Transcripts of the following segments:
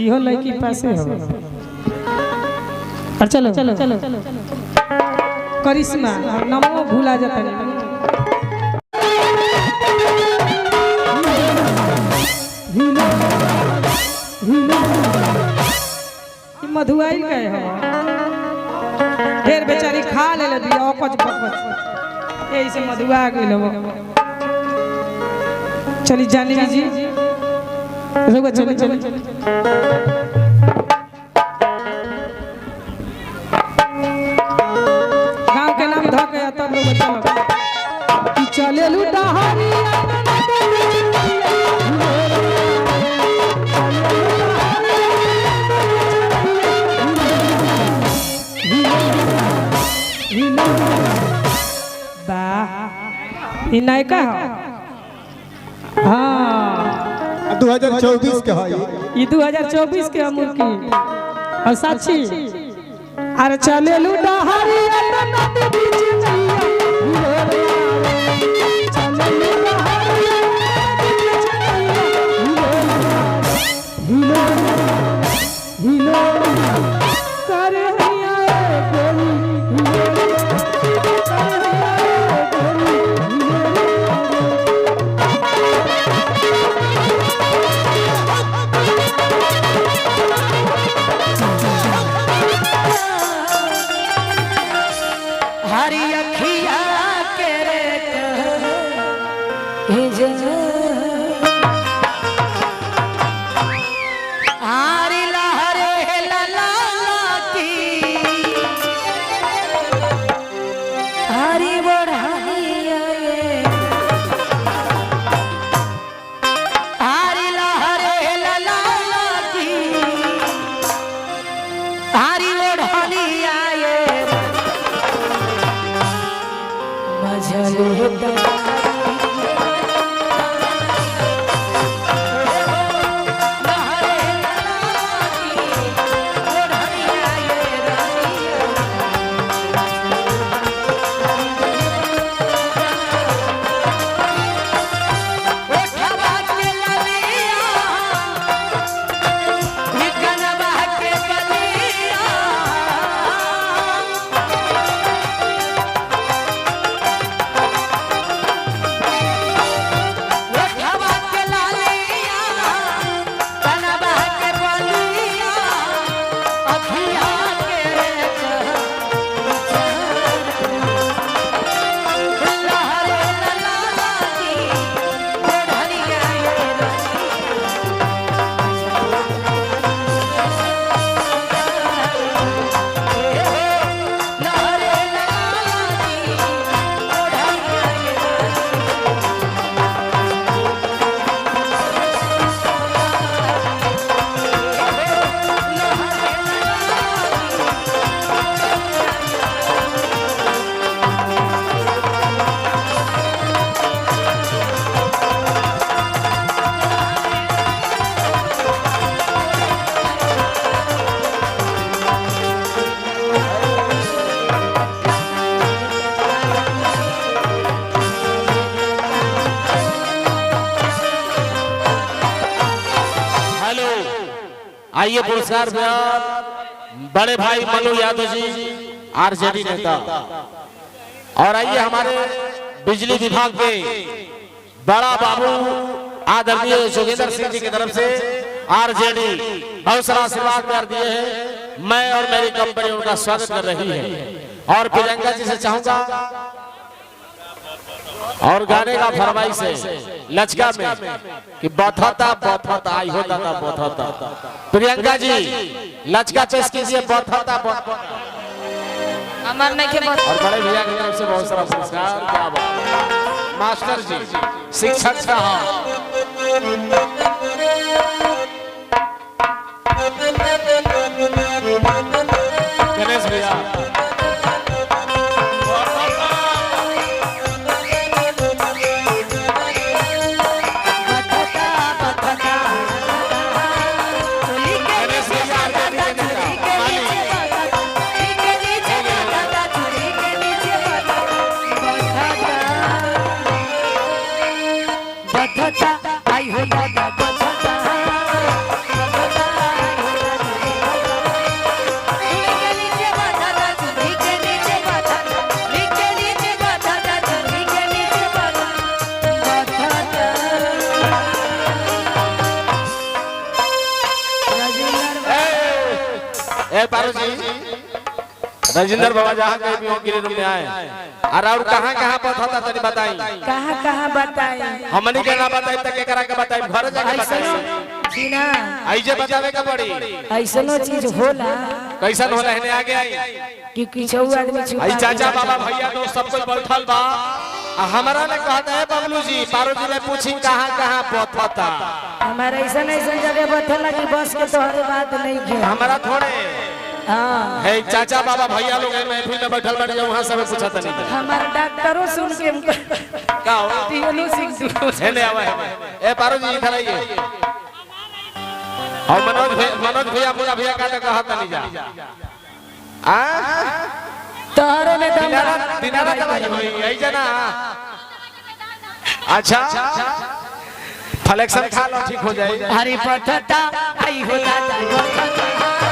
इहो लड़की पासे हो। और चलो चलो चलो करिश्मा नमो भूला जाता नहीं। मधुआई गए हो ढेर बेचारी खा ले दिया कुछ यही से मधुआ गए हो। चली जानी जी चली चली गांव के नाम धो गया तब लोग चलो चले लूटा नायका हाँ 2024 के है ये 2024 के अमूल की और साक्षी अरे चले लूटा आइए पुरस्कार बड़े भाई मनु यादव जी आरजेडी नेता। और आइए हमारे बिजली विभाग के बड़ा बाबू आदरणीय जोगेंद्र सिंह जी की तरफ से आरजेडी बहुत सारा आशीर्वाद कर दिए हैं। मैं और मेरी कंपनी उनका स्वागत कर रही है। और प्रियंका जी से चाहूंगा और गाने का फरमाइश है लचका में कि बथता बथता आई होता था बथता। प्रियंका जी लचका पेश कीजिए बथता बथता। अमर नहीं के और बड़े भैया की तरफ से बहुत सारा पुरस्कार। क्या बात मास्टर जी शिक्षक साहब गणेश भैया बथता ए पारो जी राजेंद्र बाबा जहाँ कहीं भी हो गिरे रूम में आए और कहाँ पता था तनी बताई कहाँ बताई हमनी के ना बताई तक के करा के बताई घर जाके बताई जीना ऐसे बतावे का पड़ी ऐसनो चीज होला कैसन होला है आगे आई कि किछो आदमी छुपा आई चाचा बाबा भैया दोस्त सब कोई बैठल बा हमारा ने कहता है बबलू जी पारो जी ने पूछी कहाँ पता हमारा ऐसा जगह बैठल कि बस के तोहरे बात नहीं के हमारा थोड़े हाँ है चाचा बाबा भैया लोग हैं महफिल में बैठल बैठ जाओ वहां सब पूछा तनी हमारा डॉक्टरों सुन के का हो तीनों सिख है ने आवे ए पारो जी इधर आइए और मनोज भैया पूरा भैया का कहत नहीं जा आ तोहरे में दम दिनारा दवाई होई आई जना अच्छा फ्लेक्शन खा लो ठीक हो जाए हरी पठता आई हो जाता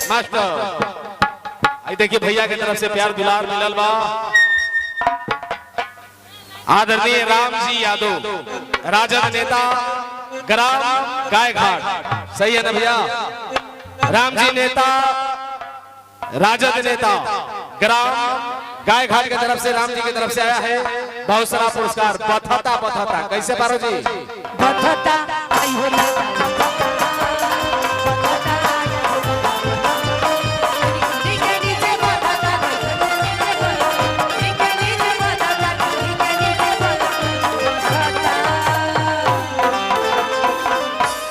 मास्टर आई देखिए भैया की तरफ से प्यार दुलार मिलल बा आदरणीय राम जी यादव राजद नेता ग्राम गायघाट सही है ना भैया राम जी नेता राजद नेता ग्राम गायघाट की तरफ से राम जी की तरफ से आया है बहुत सारा पुरस्कार पथता कैसे पारो जी पठता आई हो जाता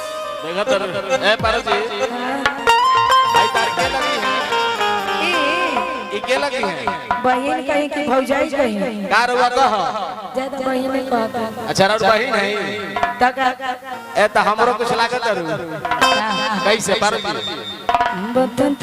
ए पारो जी आई तार के लगी है ई के लगी है बहन कहीं की भौजाई कहीं का रुआ कह ज्यादा बहन कहता अच्छा रो बहिन है तका ए त हमरो कुछ लागत रू कैसे पारो जी बतन